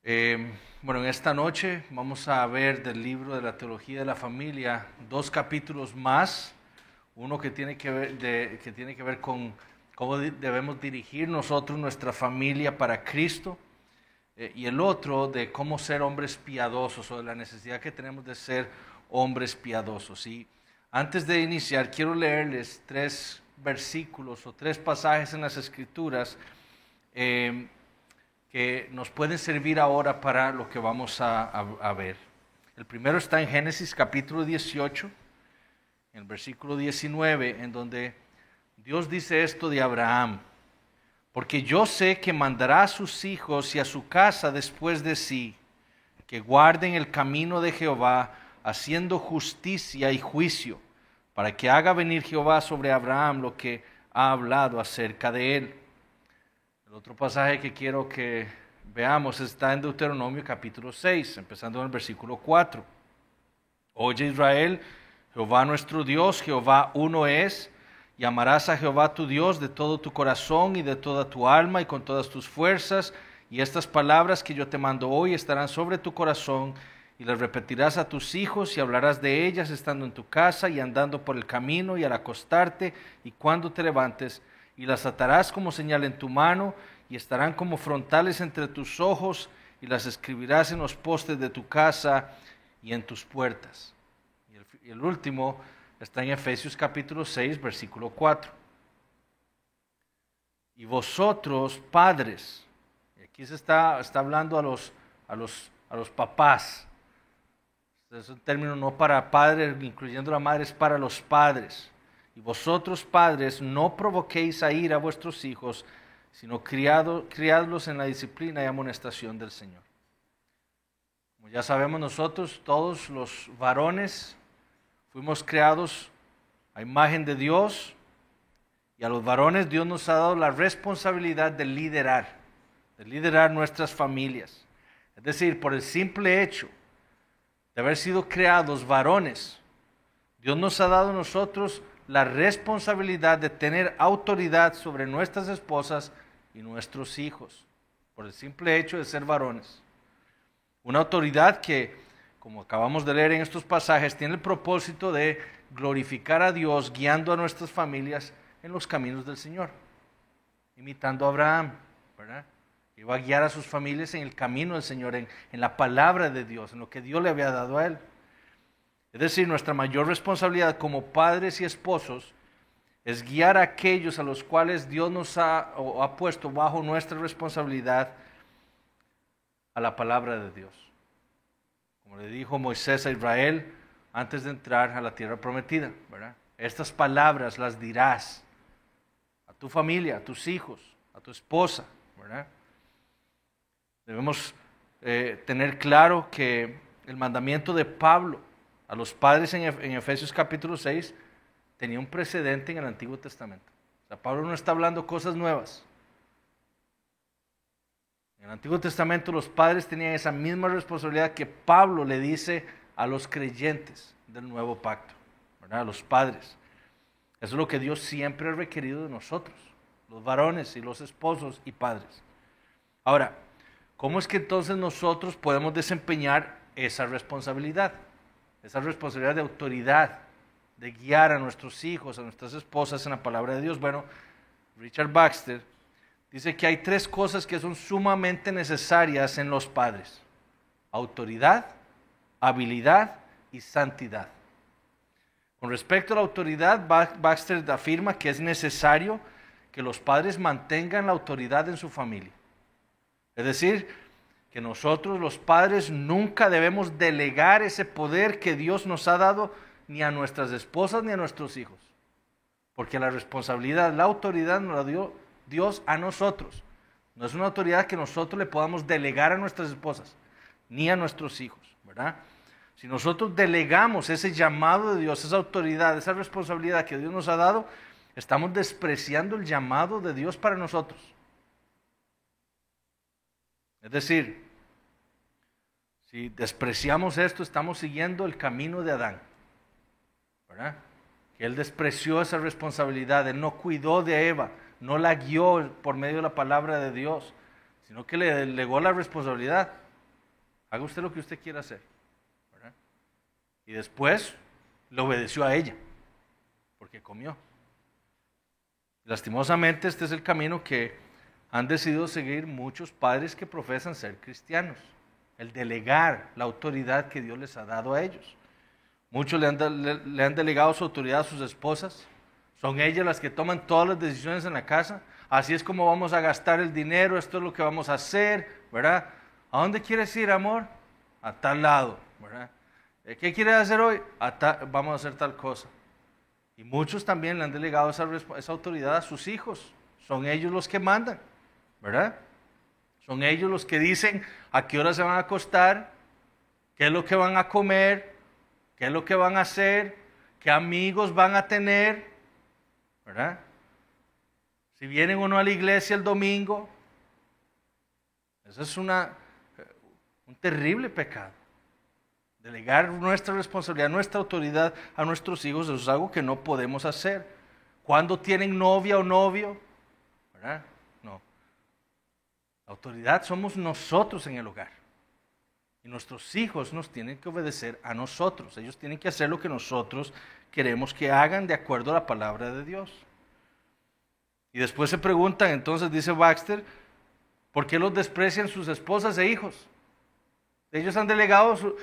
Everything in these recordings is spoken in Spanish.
Bueno, en esta noche vamos a ver del libro de la Teología de la Familia 2 capítulos más. Uno que tiene que ver con cómo debemos dirigir nosotros nuestra familia para Cristo, y el otro de cómo ser hombres piadosos, o de la necesidad que tenemos de ser hombres piadosos. Y antes de iniciar, quiero leerles 3 versículos o 3 pasajes en las Escrituras que nos pueden servir ahora para lo que vamos a ver. El primero está en Génesis capítulo 18, en el versículo 19, en donde Dios dice esto de Abraham: porque yo sé que mandará a sus hijos y a su casa después de sí, que guarden el camino de Jehová, haciendo justicia y juicio, para que haga venir Jehová sobre Abraham lo que ha hablado acerca de él. El otro pasaje que quiero que veamos está en Deuteronomio capítulo 6, empezando en el versículo 4. Oye Israel, Jehová nuestro Dios, Jehová uno es, y amarás a Jehová tu Dios de todo tu corazón y de toda tu alma y con todas tus fuerzas, y estas palabras que yo te mando hoy estarán sobre tu corazón, y las repetirás a tus hijos y hablarás de ellas estando en tu casa y andando por el camino y al acostarte y cuando te levantes, y las atarás como señal en tu mano y estarán como frontales entre tus ojos, y las escribirás en los postes de tu casa y en tus puertas. Y el último está en Efesios capítulo 6, versículo 4. Y vosotros, padres, y aquí se está hablando a los papás. Es un término no para padres, incluyendo la madre, es para los padres. Y vosotros, padres, no provoquéis a ira a vuestros hijos, sino criadlos en la disciplina y amonestación del Señor. Como ya sabemos nosotros, todos los varones fuimos creados a imagen de Dios, y a los varones Dios nos ha dado la responsabilidad de liderar nuestras familias. Es decir, por el simple hecho de haber sido creados varones, Dios nos ha dado a nosotros la responsabilidad de tener autoridad sobre nuestras esposas y nuestros hijos, por el simple hecho de ser varones. Una autoridad que, como acabamos de leer en estos pasajes, tiene el propósito de glorificar a Dios, guiando a nuestras familias en los caminos del Señor, imitando a Abraham, ¿verdad? Iba a guiar a sus familias en el camino del Señor, en la palabra de Dios, en lo que Dios le había dado a él. Es decir, nuestra mayor responsabilidad como padres y esposos es guiar a aquellos a los cuales Dios nos ha puesto bajo nuestra responsabilidad a la palabra de Dios. Como le dijo Moisés a Israel antes de entrar a la tierra prometida, ¿verdad? Estas palabras las dirás a tu familia, a tus hijos, a tu esposa, ¿verdad? Debemos tener claro que el mandamiento de Pablo a los padres en Efesios capítulo 6 tenía un precedente en el Antiguo Testamento. O sea, Pablo no está hablando cosas nuevas. En el Antiguo Testamento los padres tenían esa misma responsabilidad que Pablo le dice a los creyentes del nuevo pacto, ¿verdad? A los padres. Eso es lo que Dios siempre ha requerido de nosotros, los varones y los esposos y padres. Ahora, ¿cómo es que entonces nosotros podemos desempeñar esa responsabilidad? Esa responsabilidad de autoridad, de guiar a nuestros hijos, a nuestras esposas en la palabra de Dios. Bueno, Richard Baxter dice que hay 3 cosas que son sumamente necesarias en los padres: autoridad, habilidad y santidad. Con respecto a la autoridad, Baxter afirma que es necesario que los padres mantengan la autoridad en su familia. Es decir, que nosotros los padres nunca debemos delegar ese poder que Dios nos ha dado ni a nuestras esposas ni a nuestros hijos. Porque la responsabilidad, la autoridad nos la dio Dios a nosotros. No es una autoridad que nosotros le podamos delegar a nuestras esposas ni a nuestros hijos, ¿verdad? Si nosotros delegamos ese llamado de Dios, esa autoridad, esa responsabilidad que Dios nos ha dado, estamos despreciando el llamado de Dios para nosotros. Es decir, si despreciamos esto, estamos siguiendo el camino de Adán, ¿verdad? Que él despreció esa responsabilidad, él no cuidó de Eva, no la guió por medio de la palabra de Dios, sino que le delegó la responsabilidad. haga usted lo que usted quiera hacer, ¿verdad? Y después le obedeció a ella, porque comió. Lastimosamente, este es el camino que han decidido seguir muchos padres que profesan ser cristianos, el delegar la autoridad que Dios les ha dado a ellos. Muchos le han delegado su autoridad a sus esposas, son ellas las que toman todas las decisiones en la casa, así es como vamos a gastar el dinero, esto es lo que vamos a hacer, ¿verdad? ¿A dónde quieres ir, amor? A tal lado, ¿verdad? ¿Qué quieres hacer hoy? Vamos a hacer tal cosa. Y muchos también le han delegado esa autoridad a sus hijos, son ellos los que mandan, ¿verdad? Son ellos los que dicen a qué hora se van a acostar, qué es lo que van a comer, qué es lo que van a hacer, qué amigos van a tener, ¿verdad? Si vienen o no a la iglesia el domingo. Eso es un terrible pecado. Delegar nuestra responsabilidad, nuestra autoridad a nuestros hijos, eso es algo que no podemos hacer. Cuando tienen novia o novio, ¿verdad? No. La autoridad somos nosotros en el hogar. Y nuestros hijos nos tienen que obedecer a nosotros. Ellos tienen que hacer lo que nosotros queremos que hagan de acuerdo a la palabra de Dios. Y después se preguntan, entonces dice Baxter, ¿por qué los desprecian sus esposas e hijos? Ellos han delegado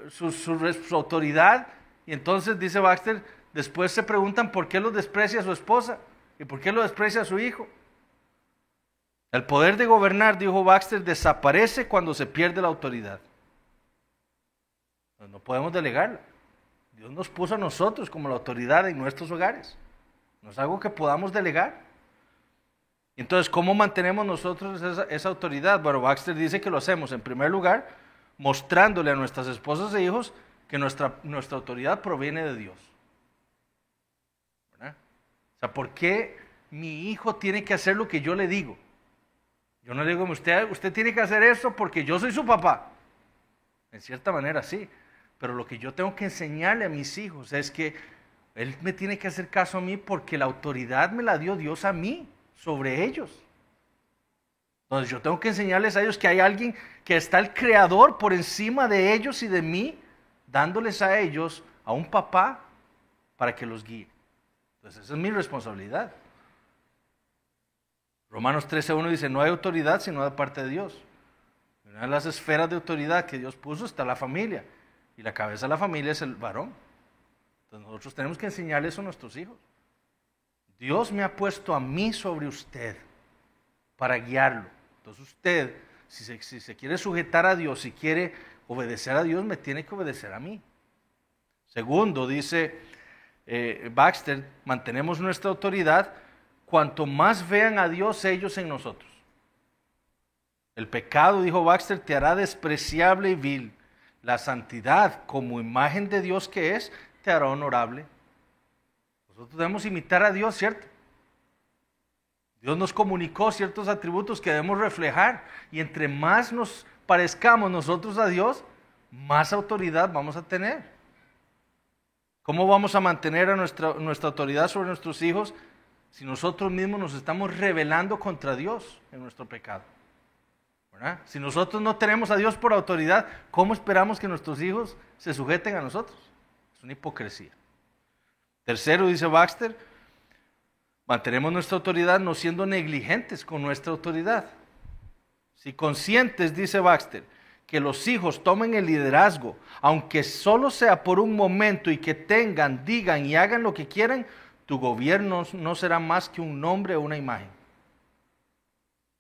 su autoridad y entonces dice Baxter, después se preguntan por qué los desprecia su esposa y por qué lo desprecia su hijo. El poder de gobernar, dijo Baxter, desaparece cuando se pierde la autoridad. No podemos delegarla. Dios nos puso a nosotros como la autoridad en nuestros hogares. No es algo que podamos delegar. Entonces, ¿cómo mantenemos nosotros esa autoridad? Bueno, Baxter dice que lo hacemos, en primer lugar, mostrándole a nuestras esposas e hijos que nuestra autoridad proviene de Dios. ¿Verdad? O sea, ¿por qué mi hijo tiene que hacer lo que yo le digo? Yo no le digo, usted tiene que hacer eso porque yo soy su papá. En cierta manera sí, pero lo que yo tengo que enseñarle a mis hijos es que él me tiene que hacer caso a mí porque la autoridad me la dio Dios a mí sobre ellos. Entonces yo tengo que enseñarles a ellos que hay alguien que está el creador por encima de ellos y de mí, dándoles a ellos a un papá para que los guíe. Entonces esa es mi responsabilidad. Romanos 13:1 dice, no hay autoridad sino de parte de Dios. Una de las esferas de autoridad que Dios puso está la familia. Y la cabeza de la familia es el varón. Entonces nosotros tenemos que enseñarle eso a nuestros hijos. Dios me ha puesto a mí sobre usted para guiarlo. Entonces usted, si se quiere sujetar a Dios, si quiere obedecer a Dios, me tiene que obedecer a mí. Segundo, dice Baxter, mantenemos nuestra autoridad cuanto más vean a Dios ellos en nosotros. El pecado, dijo Baxter, te hará despreciable y vil. La santidad, como imagen de Dios que es, te hará honorable. Nosotros debemos imitar a Dios, ¿cierto? Dios nos comunicó ciertos atributos que debemos reflejar. Y entre más nos parezcamos nosotros a Dios, más autoridad vamos a tener. ¿Cómo vamos a mantener a nuestra autoridad sobre nuestros hijos si nosotros mismos nos estamos rebelando contra Dios en nuestro pecado? ¿Verdad? Si nosotros no tenemos a Dios por autoridad, ¿cómo esperamos que nuestros hijos se sujeten a nosotros? Es una hipocresía. Tercero, dice Baxter, mantenemos nuestra autoridad no siendo negligentes con nuestra autoridad. Si conscientes, dice Baxter, que los hijos tomen el liderazgo, aunque solo sea por un momento y que tengan, digan y hagan lo que quieran, tu gobierno no será más que un nombre o una imagen.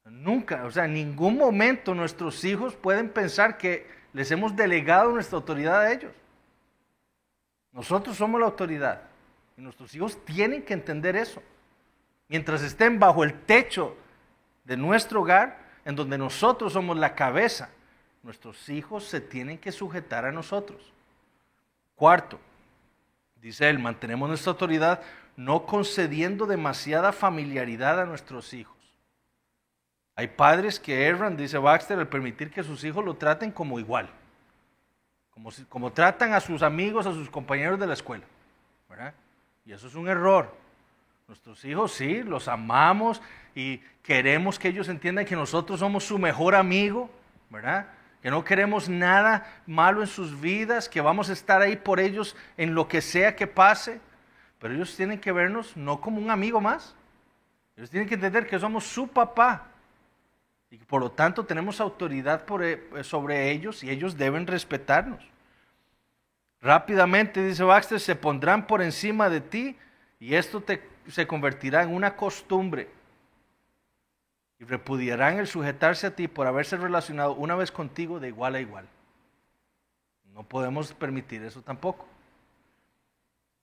Nunca, o sea, en ningún momento nuestros hijos pueden pensar que les hemos delegado nuestra autoridad a ellos. Nosotros somos la autoridad y nuestros hijos tienen que entender eso. Mientras estén bajo el techo de nuestro hogar, en donde nosotros somos la cabeza, nuestros hijos se tienen que sujetar a nosotros. Cuarto, dice él, mantenemos nuestra autoridad no concediendo demasiada familiaridad a nuestros hijos. Hay padres que erran, dice Baxter, al permitir que sus hijos lo traten como igual, como tratan a sus amigos, a sus compañeros de la escuela, ¿verdad? Y eso es un error. Nuestros hijos sí, los amamos y queremos que ellos entiendan que nosotros somos su mejor amigo, ¿verdad? que no queremos nada malo en sus vidas, que vamos a estar ahí por ellos en lo que sea que pase, pero ellos tienen que vernos no como un amigo más, ellos tienen que entender que somos su papá y que por lo tanto tenemos autoridad sobre ellos y ellos deben respetarnos. Rápidamente, dice Baxter, se pondrán por encima de ti y esto se convertirá en una costumbre. Y repudiarán el sujetarse a ti por haberse relacionado una vez contigo de igual a igual. No podemos permitir eso tampoco.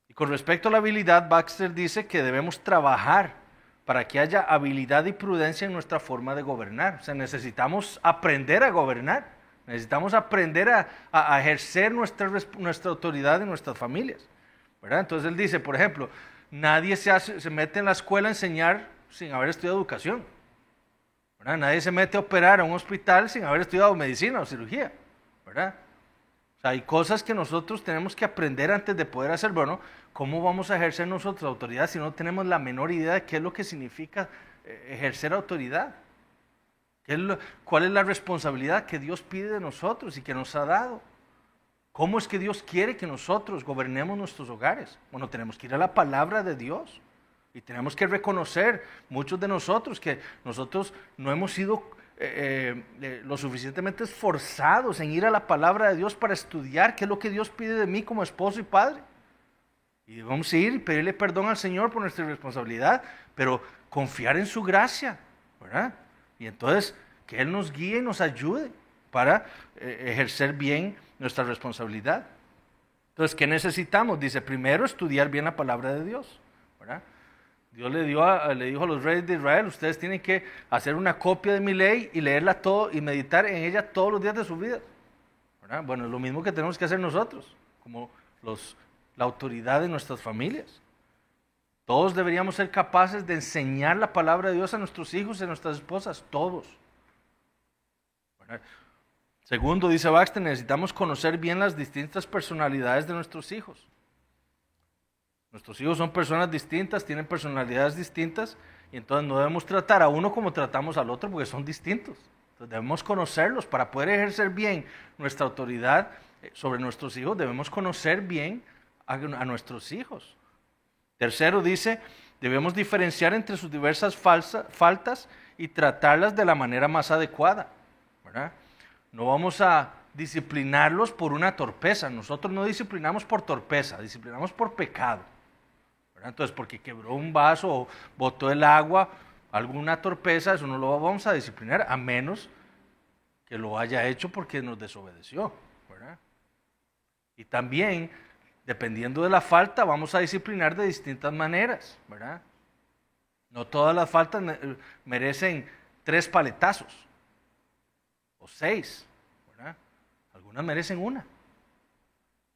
Y con respecto a la habilidad, Baxter dice que debemos trabajar para que haya habilidad y prudencia en nuestra forma de gobernar. O sea, necesitamos aprender a gobernar. Necesitamos aprender a ejercer nuestra autoridad en nuestras familias, ¿verdad? Entonces él dice, por ejemplo, nadie se mete en la escuela a enseñar sin haber estudiado educación, ¿verdad? Nadie se mete a operar a un hospital sin haber estudiado medicina o cirugía, ¿verdad? O sea, hay cosas que nosotros tenemos que aprender antes de poder hacer. Bueno, ¿cómo vamos a ejercer nosotros autoridad si no tenemos la menor idea de qué es lo que significa ejercer autoridad? ¿Cuál es la responsabilidad que Dios pide de nosotros y que nos ha dado? ¿Cómo es que Dios quiere que nosotros gobernemos nuestros hogares? Bueno, tenemos que ir a la palabra de Dios y tenemos que reconocer, muchos de nosotros, que nosotros no hemos sido lo suficientemente esforzados en ir a la palabra de Dios para estudiar qué es lo que Dios pide de mí como esposo y padre. Y debemos ir y pedirle perdón al Señor por nuestra responsabilidad, pero confiar en su gracia, ¿verdad? Y entonces que Él nos guíe y nos ayude para ejercer bien nuestra responsabilidad. Entonces, ¿qué necesitamos? Dice, primero estudiar bien la palabra de Dios, ¿verdad? Dios le dijo a los reyes de Israel, ustedes tienen que hacer una copia de mi ley y leerla todo y meditar en ella todos los días de su vida, ¿verdad? Bueno, es lo mismo que tenemos que hacer nosotros, como la autoridad de nuestras familias. Todos deberíamos ser capaces de enseñar la palabra de Dios a nuestros hijos y a nuestras esposas, todos. ¿Verdad? Segundo, dice Baxter, necesitamos conocer bien las distintas personalidades de nuestros hijos. Nuestros hijos son personas distintas, tienen personalidades distintas, y entonces no debemos tratar a uno como tratamos al otro porque son distintos. Entonces debemos conocerlos para poder ejercer bien nuestra autoridad sobre nuestros hijos. Debemos conocer bien a nuestros hijos. Tercero dice, debemos diferenciar entre sus diversas faltas y tratarlas de la manera más adecuada, ¿verdad? No vamos a disciplinarlos por una torpeza. Nosotros no disciplinamos por torpeza, disciplinamos por pecado, ¿verdad? Entonces, porque quebró un vaso o botó el agua, alguna torpeza, eso no lo vamos a disciplinar, a menos que lo haya hecho porque nos desobedeció, ¿verdad? Y también, dependiendo de la falta, vamos a disciplinar de distintas maneras, ¿verdad? No todas las faltas merecen 3 paletazos o 6, ¿verdad? Algunas merecen una.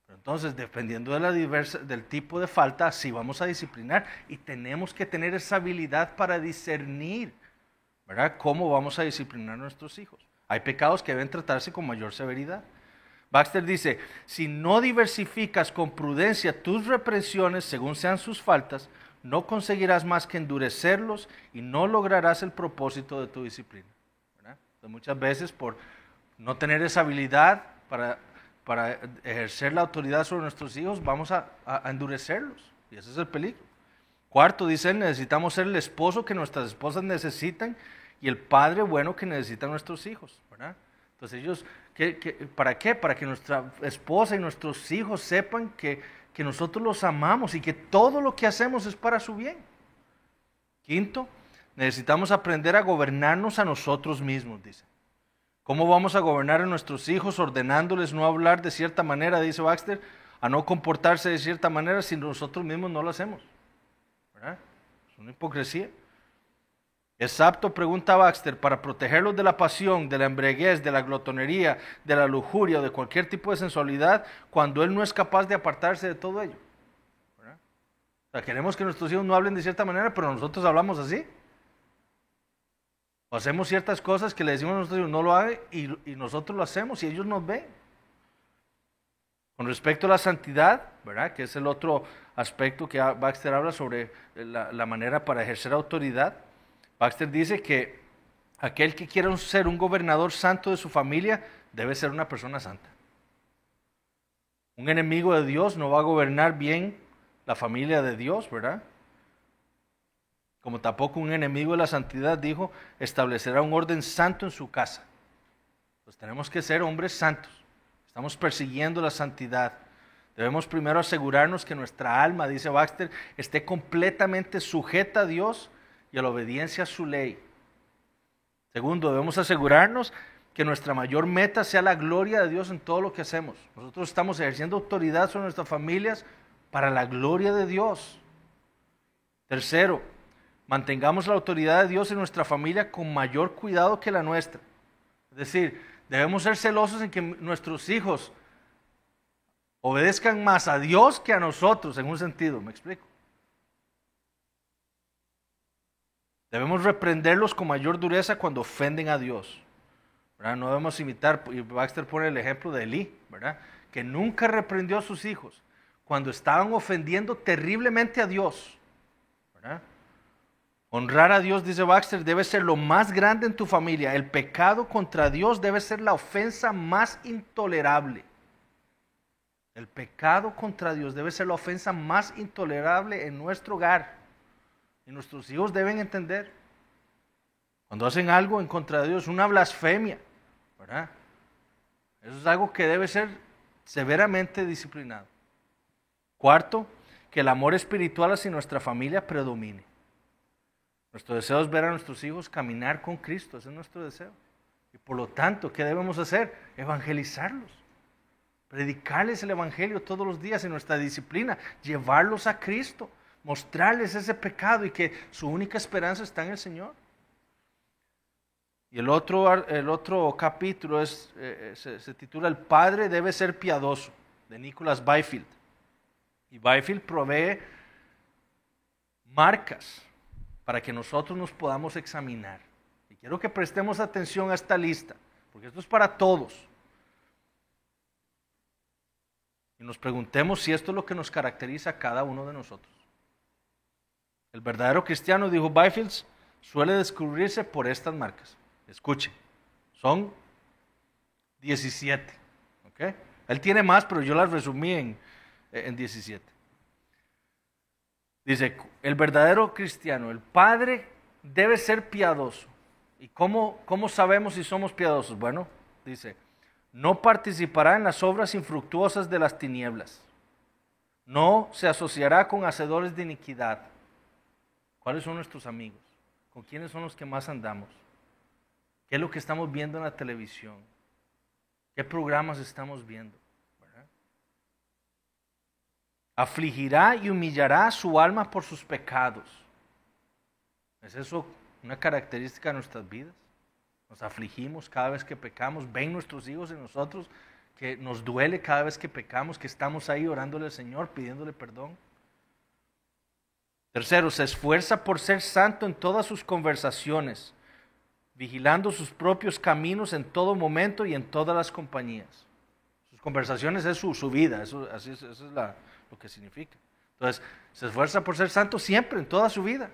Pero entonces, dependiendo de del tipo de falta, sí vamos a disciplinar y tenemos que tener esa habilidad para discernir, ¿verdad? Cómo vamos a disciplinar a nuestros hijos. Hay pecados que deben tratarse con mayor severidad. Baxter dice, si no diversificas con prudencia tus reprensiones según sean sus faltas, no conseguirás más que endurecerlos y no lograrás el propósito de tu disciplina, ¿verdad? Entonces, muchas veces por no tener esa habilidad para ejercer la autoridad sobre nuestros hijos, vamos a endurecerlos y ese es el peligro. Cuarto, dice él, necesitamos ser el esposo que nuestras esposas necesitan y el padre bueno que necesitan nuestros hijos, ¿verdad? Entonces ellos, ¿para qué? Para que nuestra esposa y nuestros hijos sepan que nosotros los amamos y que todo lo que hacemos es para su bien. Quinto, necesitamos aprender a gobernarnos a nosotros mismos, dice. ¿Cómo vamos a gobernar a nuestros hijos ordenándoles no hablar de cierta manera, dice Baxter, a no comportarse de cierta manera si nosotros mismos no lo hacemos? ¿Verdad? Es una hipocresía. ¿Es apto, pregunta Baxter, para protegerlos de la pasión, de la embriaguez, de la glotonería, de la lujuria o de cualquier tipo de sensualidad cuando él no es capaz de apartarse de todo ello? ¿Verdad? O sea, queremos que nuestros hijos no hablen de cierta manera, pero nosotros hablamos así. O hacemos ciertas cosas que le decimos a nuestros hijos no lo hagan y nosotros lo hacemos y ellos nos ven. Con respecto a la santidad, ¿verdad? Que es el otro aspecto que Baxter habla sobre la manera para ejercer autoridad. Baxter dice que aquel que quiera ser un gobernador santo de su familia debe ser una persona santa. Un enemigo de Dios no va a gobernar bien la familia de Dios, ¿verdad? Como tampoco un enemigo de la santidad, dijo, establecerá un orden santo en su casa. Pues tenemos que ser hombres santos. Estamos persiguiendo la santidad. Debemos primero asegurarnos que nuestra alma, dice Baxter, esté completamente sujeta a Dios y a la obediencia a su ley. Segundo, debemos asegurarnos que nuestra mayor meta sea la gloria de Dios en todo lo que hacemos. Nosotros estamos ejerciendo autoridad sobre nuestras familias para la gloria de Dios. Tercero, mantengamos la autoridad de Dios en nuestra familia con mayor cuidado que la nuestra. Es decir, debemos ser celosos en que nuestros hijos obedezcan más a Dios que a nosotros, en un sentido, ¿me explico? Debemos reprenderlos con mayor dureza cuando ofenden a Dios, ¿verdad? No debemos imitar, y Baxter pone el ejemplo de Elí, ¿verdad? Que nunca reprendió a sus hijos cuando estaban ofendiendo terriblemente a Dios, ¿verdad? Honrar a Dios, dice Baxter, debe ser lo más grande en tu familia. El pecado contra Dios debe ser la ofensa más intolerable. El pecado contra Dios debe ser la ofensa más intolerable en nuestro hogar. Y nuestros hijos deben entender. Cuando hacen algo en contra de Dios, una blasfemia, ¿verdad? Eso es algo que debe ser severamente disciplinado. Cuarto, que el amor espiritual hacia nuestra familia predomine. Nuestro deseo es ver a nuestros hijos caminar con Cristo, ese es nuestro deseo. Y por lo tanto, ¿qué debemos hacer? Evangelizarlos. Predicarles el Evangelio todos los días en nuestra disciplina, llevarlos a Cristo, mostrarles ese pecado y que su única esperanza está en el Señor. Y el otro capítulo se titula El Padre debe ser piadoso, de Nicholas Byfield. Y Byfield provee marcas para que nosotros nos podamos examinar. Y quiero que prestemos atención a esta lista, porque esto es para todos. Y nos preguntemos si esto es lo que nos caracteriza a cada uno de nosotros. El verdadero cristiano, dijo Byfield, suele descubrirse por estas marcas. Escuchen, son 17. ¿Okay? Él tiene más, pero yo las resumí en 17. Dice, el verdadero cristiano, el padre debe ser piadoso. ¿Y cómo sabemos si somos piadosos? Bueno, dice, no participará en las obras infructuosas de las tinieblas. No se asociará con hacedores de iniquidad. ¿Cuáles son nuestros amigos? ¿Con quiénes son los que más andamos? ¿Qué es lo que estamos viendo en la televisión? ¿Qué programas estamos viendo? ¿Verdad? Afligirá y humillará su alma por sus pecados. ¿Es eso una característica de nuestras vidas? Nos afligimos cada vez que pecamos. ¿Ven nuestros hijos en nosotros que nos duele cada vez que pecamos, que estamos ahí orándole al Señor, pidiéndole perdón? Tercero, se esfuerza por ser santo en todas sus conversaciones, vigilando sus propios caminos en todo momento y en todas las compañías. Sus conversaciones es su vida, eso es lo que significa. Entonces, se esfuerza por ser santo siempre, en toda su vida.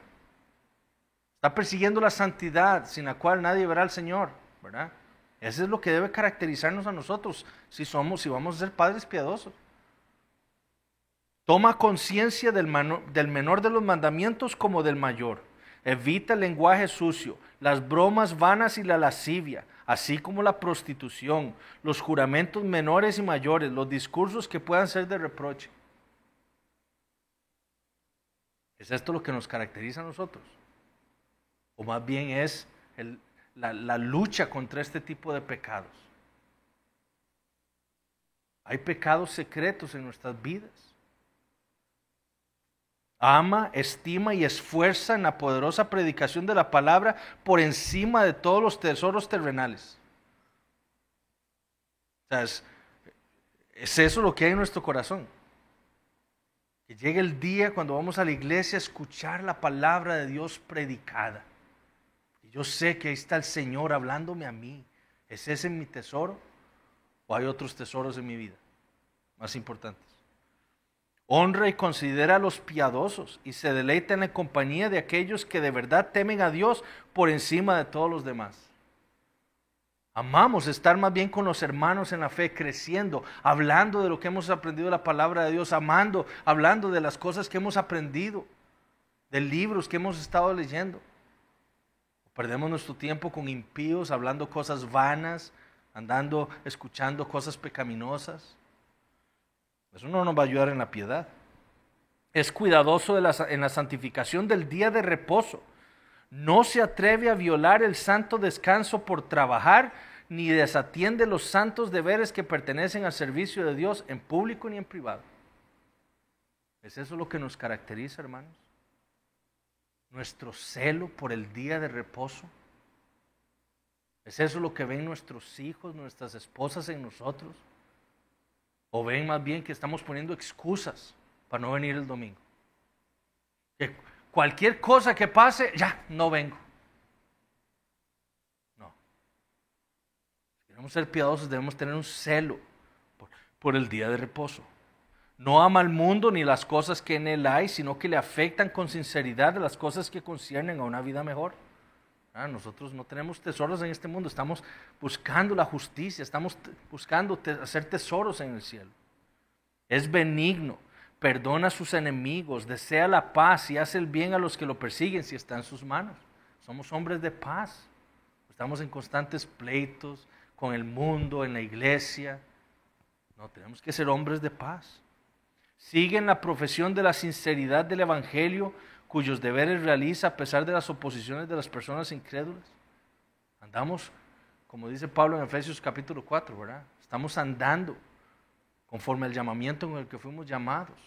Está persiguiendo la santidad, sin la cual nadie verá al Señor, ¿verdad? Eso es lo que debe caracterizarnos a nosotros, si vamos a ser padres piadosos. Toma conciencia del menor de los mandamientos como del mayor. Evita el lenguaje sucio, las bromas vanas y la lascivia, así como la prostitución, los juramentos menores y mayores, los discursos que puedan ser de reproche. ¿Es esto lo que nos caracteriza a nosotros? O más bien es la lucha contra este tipo de pecados. Hay pecados secretos en nuestras vidas. Ama, estima y esfuerza en la poderosa predicación de la palabra por encima de todos los tesoros terrenales. O sea, es eso lo que hay en nuestro corazón. Que llegue el día cuando vamos a la iglesia a escuchar la palabra de Dios predicada. Y yo sé que ahí está el Señor hablándome a mí. ¿Es ese mi tesoro? ¿O hay otros tesoros en mi vida más importantes? Honra y considera a los piadosos y se deleita en la compañía de aquellos que de verdad temen a Dios por encima de todos los demás. Amamos estar más bien con los hermanos en la fe, creciendo, hablando de lo que hemos aprendido de la palabra de Dios, amando, hablando de las cosas que hemos aprendido, de libros que hemos estado leyendo. Perdemos nuestro tiempo con impíos, hablando cosas vanas, andando, escuchando cosas pecaminosas. Eso no nos va a ayudar en la piedad. Es cuidadoso en la santificación del día de reposo. No se atreve a violar el santo descanso por trabajar, ni desatiende los santos deberes que pertenecen al servicio de Dios en público ni en privado. ¿Es eso lo que nos caracteriza, hermanos? Nuestro celo por el día de reposo. ¿Es eso lo que ven nuestros hijos, nuestras esposas en nosotros? ¿O ven más bien que estamos poniendo excusas para no venir el domingo? Que cualquier cosa que pase, ya, no vengo. No. Si queremos ser piadosos, debemos tener un celo por el día de reposo. No ama al mundo ni las cosas que en él hay, sino que le afectan con sinceridad de las cosas que conciernen a una vida mejor. Nosotros no tenemos tesoros en este mundo, estamos buscando la justicia, estamos buscando hacer tesoros en el cielo. Es benigno, perdona a sus enemigos, desea la paz y hace el bien a los que lo persiguen si está en sus manos. Somos hombres de paz, estamos en constantes pleitos con el mundo, en la iglesia. No, tenemos que ser hombres de paz. Siguen la profesión de la sinceridad del Evangelio, cuyos deberes realiza a pesar de las oposiciones de las personas incrédulas. Andamos, como dice Pablo en Efesios capítulo 4, ¿verdad? Estamos andando conforme al llamamiento con el que fuimos llamados.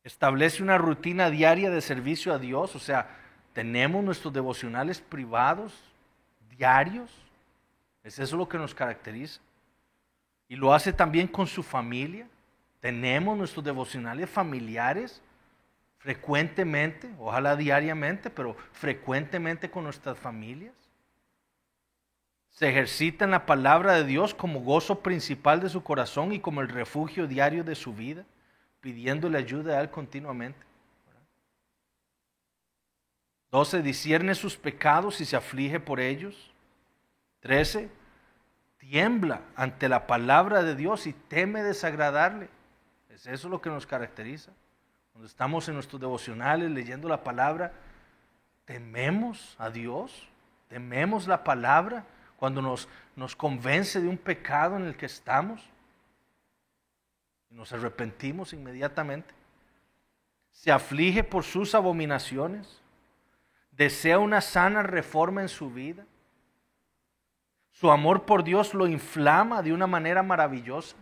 Establece una rutina diaria de servicio a Dios, o sea, tenemos nuestros devocionales privados, diarios. ¿Es eso lo que nos caracteriza? Y lo hace también con su familia. Tenemos nuestros devocionales familiares frecuentemente, ojalá diariamente, pero frecuentemente con nuestras familias. Se ejercita en la palabra de Dios como gozo principal de su corazón y como el refugio diario de su vida, pidiéndole ayuda a Él continuamente. 12. Discierne sus pecados y se aflige por ellos. 13. Tiembla ante la palabra de Dios y teme desagradarle. ¿Es eso lo que nos caracteriza? Cuando estamos en nuestros devocionales leyendo la palabra, tememos a Dios, tememos la palabra cuando nos convence de un pecado en el que estamos y nos arrepentimos inmediatamente. Se aflige por sus abominaciones, desea una sana reforma en su vida. Su amor por Dios lo inflama de una manera maravillosa.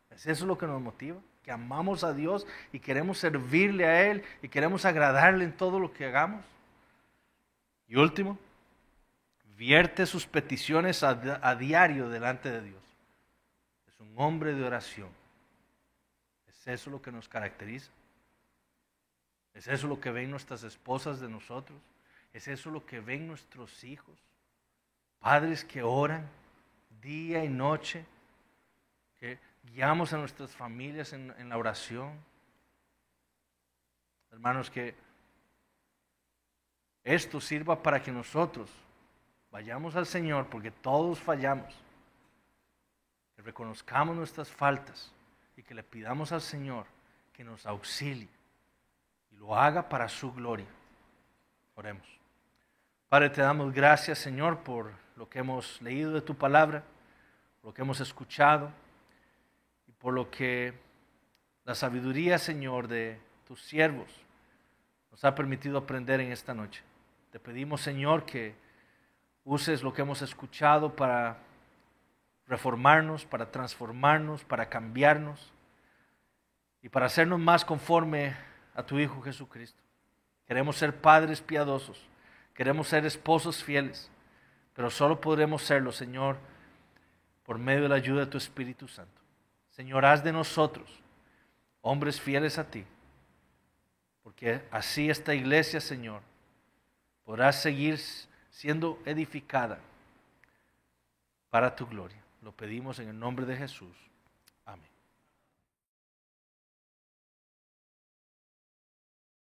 ¿Es eso lo que nos motiva? Que amamos a Dios y queremos servirle a Él y queremos agradarle en todo lo que hagamos. Y último, vierte sus peticiones a diario delante de Dios. Es un hombre de oración. ¿Es eso lo que nos caracteriza? ¿Es eso lo que ven nuestras esposas de nosotros? ¿Es eso lo que ven nuestros hijos? Padres que oran día y noche, que guiamos a nuestras familias en la oración. Hermanos, que esto sirva para que nosotros vayamos al Señor, porque todos fallamos, que reconozcamos nuestras faltas y que le pidamos al Señor que nos auxilie y lo haga para su gloria. Oremos. Padre, te damos gracias, Señor, por lo que hemos leído de tu palabra, por lo que hemos escuchado y por lo que la sabiduría, Señor, de tus siervos nos ha permitido aprender en esta noche. Te pedimos, Señor, que uses lo que hemos escuchado para reformarnos, para transformarnos, para cambiarnos y para hacernos más conforme a tu Hijo Jesucristo. Queremos ser padres piadosos, queremos ser esposos fieles, pero solo podremos serlo, Señor, por medio de la ayuda de tu Espíritu Santo. Señor, haz de nosotros hombres fieles a ti, porque así esta iglesia, Señor, podrá seguir siendo edificada para tu gloria. Lo pedimos en el nombre de Jesús.